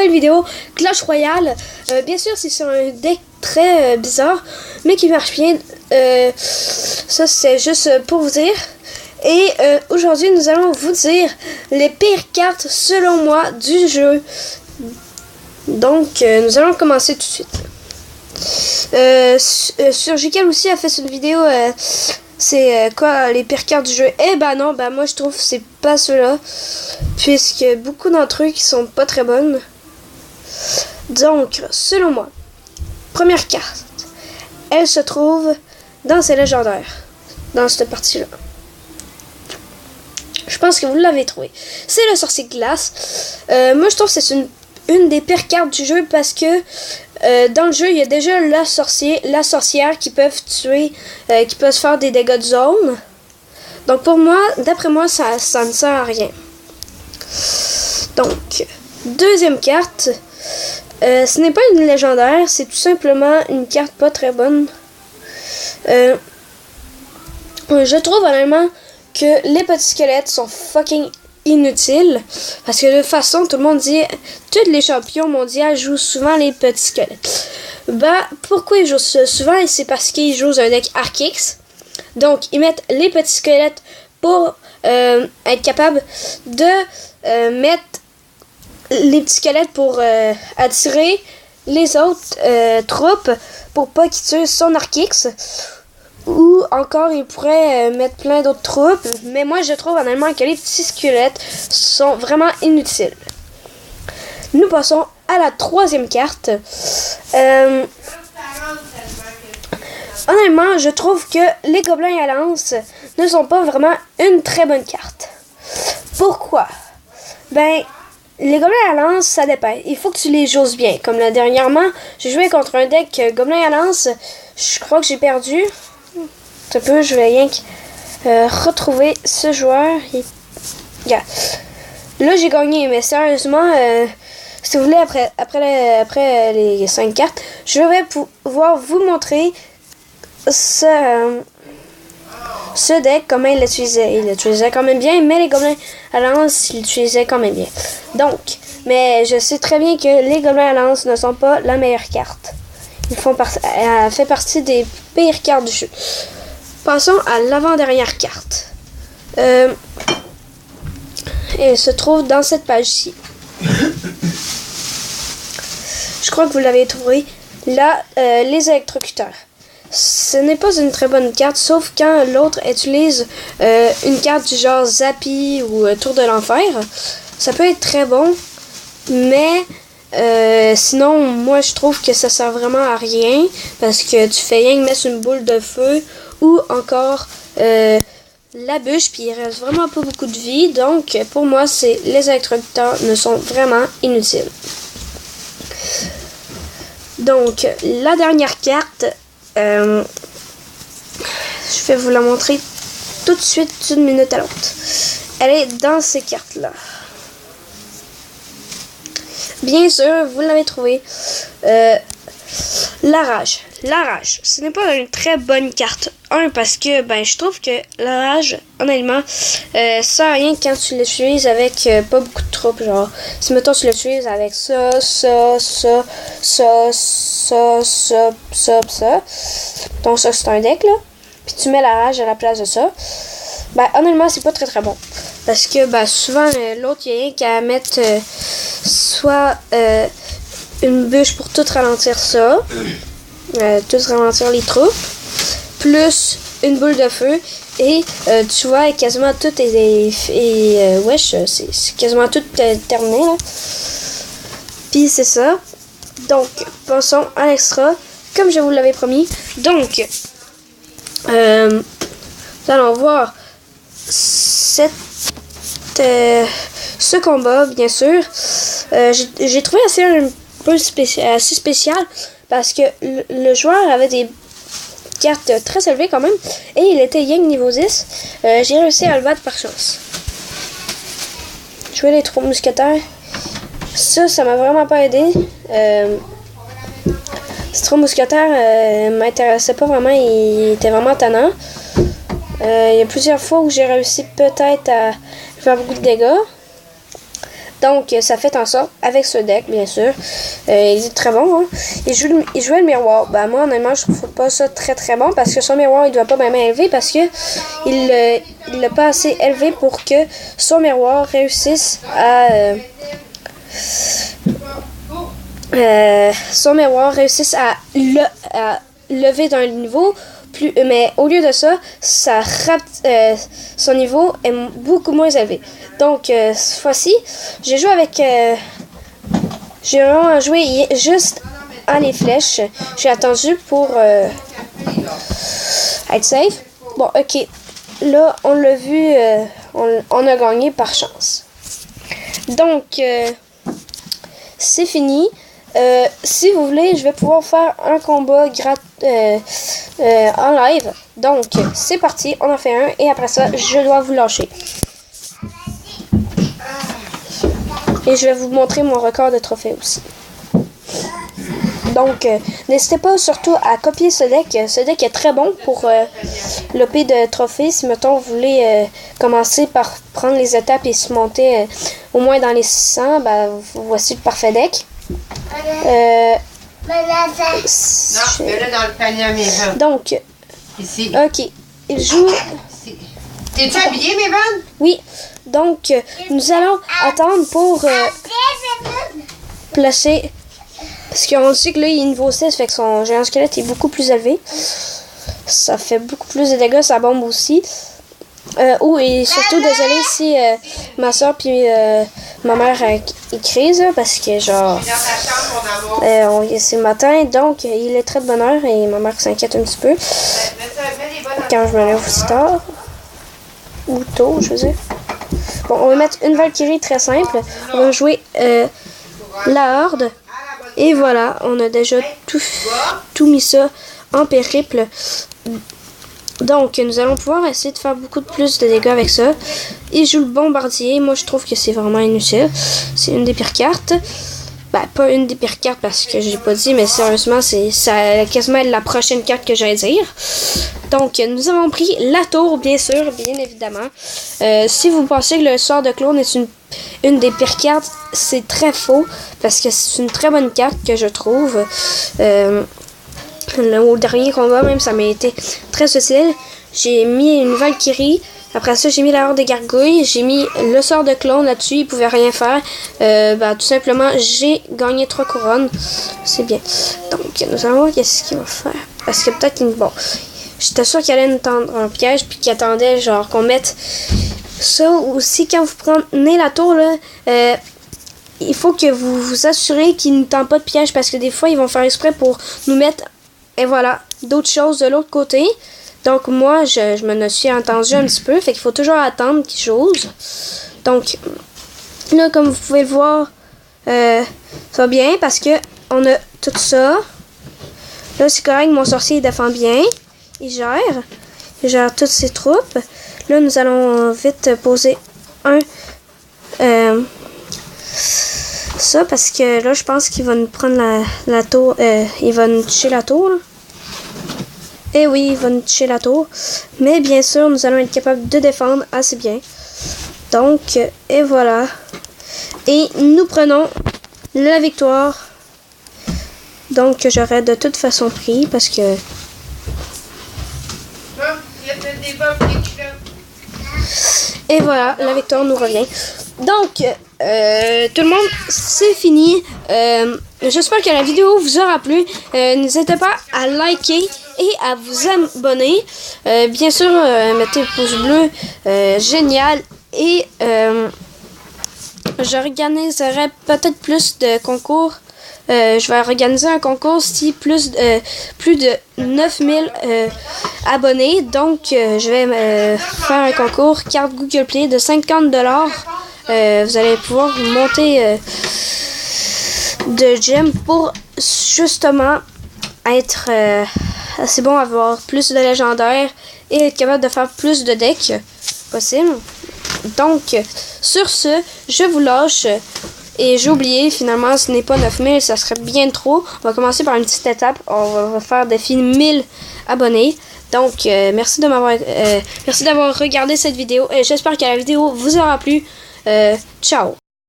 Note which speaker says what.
Speaker 1: nouvelle vidéo Clash Royale. Bien sûr, c'est sur un deck très bizarre, mais qui marche bien. Ça, c'est juste pour vous dire. Et aujourd'hui, nous allons vous dire les pires cartes, selon moi, du jeu. Donc, nous allons commencer tout de suite. Surgical aussi a fait une vidéo... c'est quoi les pires cartes du jeu? Eh ben non, ben moi je trouve que c'est pas ceux-là, puisque beaucoup d'entre eux qui sont pas très bonnes. Donc, selon moi, première carte, elle se trouve dans ces légendaires, dans cette partie-là. Je pense que vous l'avez trouvé. C'est le sorcier glace. Moi je trouve que c'est une des pires cartes du jeu parce que dans le jeu, il y a déjà la sorcière qui peuvent tuer, qui peuvent faire des dégâts de zone. Donc pour moi, d'après moi, ça ne sert à rien. Donc, deuxième carte, ce n'est pas une légendaire, c'est tout simplement une carte pas très bonne. Je trouve honnêtement que les petits squelettes sont fucking inutile parce que de toute façon tout le monde dit tous les champions mondiaux jouent souvent les petits squelettes. Bah pourquoi ils jouent ça souvent? C'est parce qu'ils jouent un deck Archix, donc ils mettent les petits squelettes pour être capable de mettre les petits squelettes pour attirer les autres troupes pour pas qu'ils tuent son Archix. Ou encore, il pourrait mettre plein d'autres troupes. Mais moi, je trouve honnêtement que les petits squelettes sont vraiment inutiles. Nous passons à la troisième carte. Honnêtement, je trouve que les gobelins à lance ne sont pas vraiment une très bonne carte. Pourquoi? Ben, les gobelins à lance, ça dépend. Il faut que tu les joues bien. Comme là, dernièrement, j'ai joué contre un deck gobelins à lance. Je crois que j'ai perdu. Un peu, je vais rien retrouver ce joueur. Yeah. Là, j'ai gagné, mais sérieusement, si vous voulez, après les 5 cartes, je vais pouvoir vous montrer ce deck, comment il l'utilisait. Il l'utilisait quand même bien, mais les gobelins à lance, il l'utilisait quand même bien. Donc, mais je sais très bien que les gobelins à lance ne sont pas la meilleure carte. Elle fait partie des pires cartes du jeu. Passons à l'avant-dernière carte. Elle se trouve dans cette page-ci. Je crois que vous l'avez trouvé. Là, les électrocuteurs. Ce n'est pas une très bonne carte, sauf quand l'autre utilise une carte du genre Zappy ou Tour de l'Enfer. Ça peut être très bon, mais sinon, moi, je trouve que ça sert vraiment à rien parce que tu fais rien que mettre une boule de feu ou encore la bûche, puis il reste vraiment pas beaucoup de vie. Donc, pour moi, les électrocuteurs ne sont vraiment inutiles. Donc, la dernière carte, je vais vous la montrer tout de suite d'une minute à l'autre. Elle est dans ces cartes-là. Bien sûr, vous l'avez trouvé. La rage. La rage, ce n'est pas une très bonne carte. Parce que je trouve que la rage, honnêtement, ça sert à rien quand tu l'utilises avec pas beaucoup de troupes. Genre, si mettons tu l'utilises avec ça. Donc ça, c'est un deck, là. Puis tu mets la rage à la place de ça. Honnêtement, c'est pas très très bon. Parce que souvent, l'autre, il y a rien qu'à mettre soit une bûche pour tout ralentir ça. Tout ralentir les troupes. Plus une boule de feu. Et tu vois, quasiment tout wesh, c'est quasiment tout terminé, là. Puis c'est ça. Donc, passons à l'extra. Comme je vous l'avais promis. Donc, nous allons voir ce combat, bien sûr. J'ai trouvé un peu assez spécial parce que le joueur avait des cartes très élevées quand même et il était Yang niveau 10. J'ai réussi à le battre par chance. Jouer les 3 mousquetaires, ça m'a vraiment pas aidé. Ces 3 mousquetaires m'intéressaient pas vraiment, il était vraiment tannant. Il y a plusieurs fois où j'ai réussi peut-être à faire beaucoup de dégâts. Donc, ça fait en sorte, avec ce deck, bien sûr, il est très bon. Hein? Il jouait le miroir. Ben, moi, honnêtement, je trouve pas ça très très bon parce que son miroir, il doit pas même élevé parce que il l'a pas assez élevé pour que son miroir réussisse à... lever d'un niveau. Mais au lieu de ça, son niveau est beaucoup moins élevé. Donc, cette fois-ci, j'ai joué avec... j'ai vraiment joué juste à les flèches. J'ai attendu pour être safe. Bon, ok. Là, on l'a vu, on a gagné par chance. Donc, c'est fini. Si vous voulez, je vais pouvoir faire un combat en live. Donc, c'est parti, on en fait un. Et après ça, je dois vous lâcher. Et je vais vous montrer mon record de trophées aussi. Donc, n'hésitez pas surtout à copier ce deck. Ce deck est très bon pour l'OP de trophées. Si, mettons, vous voulez commencer par prendre les étapes et se monter au moins dans les 600, ben, voici le parfait deck.
Speaker 2: Non, mets-le dans le panier à mes vannes.
Speaker 1: Donc,
Speaker 2: ici.
Speaker 1: Ok, il joue...
Speaker 2: T'es-tu habillé, mes vannes?
Speaker 1: Oui, donc nous allons attendre pour placer... Parce qu'on sait que là, il est niveau 6, fait que son géant squelette est beaucoup plus élevé. Ça fait beaucoup plus de dégâts, ça bombe aussi. Et surtout, désolé si ma soeur puis ma mère ils crise parce que genre c'est le matin, donc il est très de bonne heure et ma mère s'inquiète un petit peu quand je me lève aussi tard ou tôt, je veux dire. Bon, on va mettre une Valkyrie très simple. On va jouer la Horde et voilà, on a déjà tout mis ça en périple. Donc, nous allons pouvoir essayer de faire beaucoup plus de dégâts avec ça. Il joue le bombardier. Moi, je trouve que c'est vraiment inutile. C'est une des pires cartes. Ben, pas une des pires cartes parce que j'ai pas dit, mais sérieusement, ça quasiment la prochaine carte que j'allais dire. Donc, nous avons pris la tour, bien sûr, bien évidemment. Si vous pensez que le sort de clone est une des pires cartes, c'est très faux parce que c'est une très bonne carte que je trouve. Au dernier combat, même, ça m'a été très utile. J'ai mis une Valkyrie. Après ça, j'ai mis la horde des gargouilles. J'ai mis le sort de clone là-dessus. Il pouvait rien faire. Tout simplement, j'ai gagné 3 couronnes. C'est bien. Donc, nous allons voir qu'est-ce qu'il va faire. Parce que peut-être qu'il... Bon, j'étais sûre qu'il allait nous tendre un piège. Puis qu'il attendait, genre, qu'on mette ça. Aussi, quand vous prenez la tour, là... il faut que vous vous assurez qu'ils ne tentent pas de piège. Parce que des fois, ils vont faire exprès pour nous mettre... Et voilà, d'autres choses de l'autre côté. Donc moi, je me suis entendu un petit peu. Fait qu'il faut toujours attendre quelque chose. Donc, là, comme vous pouvez le voir, ça va bien parce que on a tout ça. Là, c'est correct, mon sorcier il défend bien. Il gère toutes ses troupes. Là, nous allons vite poser ça parce que là, je pense qu'il va nous prendre la tour. Il va nous toucher la tour. Là. Et oui, il va nous toucher la tour. Mais bien sûr, nous allons être capables de défendre assez bien. Donc, et voilà. Et nous prenons la victoire. Donc, j'aurais de toute façon pris parce que... Et voilà, la victoire nous revient. Donc, tout le monde, c'est fini. J'espère que la vidéo vous aura plu. N'hésitez pas à liker et à vous abonner. Bien sûr, mettez le pouce bleu. Génial. Et j'organiserai peut-être plus de concours. Je vais organiser un concours si plus de 9000 abonnés. Donc, je vais faire un concours carte Google Play de 50$. Vous allez pouvoir monter de gemmes pour justement être assez bon, avoir plus de légendaires et être capable de faire plus de decks possible. Donc, sur ce, je vous lâche. Et j'ai oublié, finalement, ce n'est pas 9000, ça serait bien trop. On va commencer par une petite étape. On va faire défi 1000 abonnés. Donc, merci d'avoir regardé cette vidéo. Et j'espère que la vidéo vous aura plu. Ciao!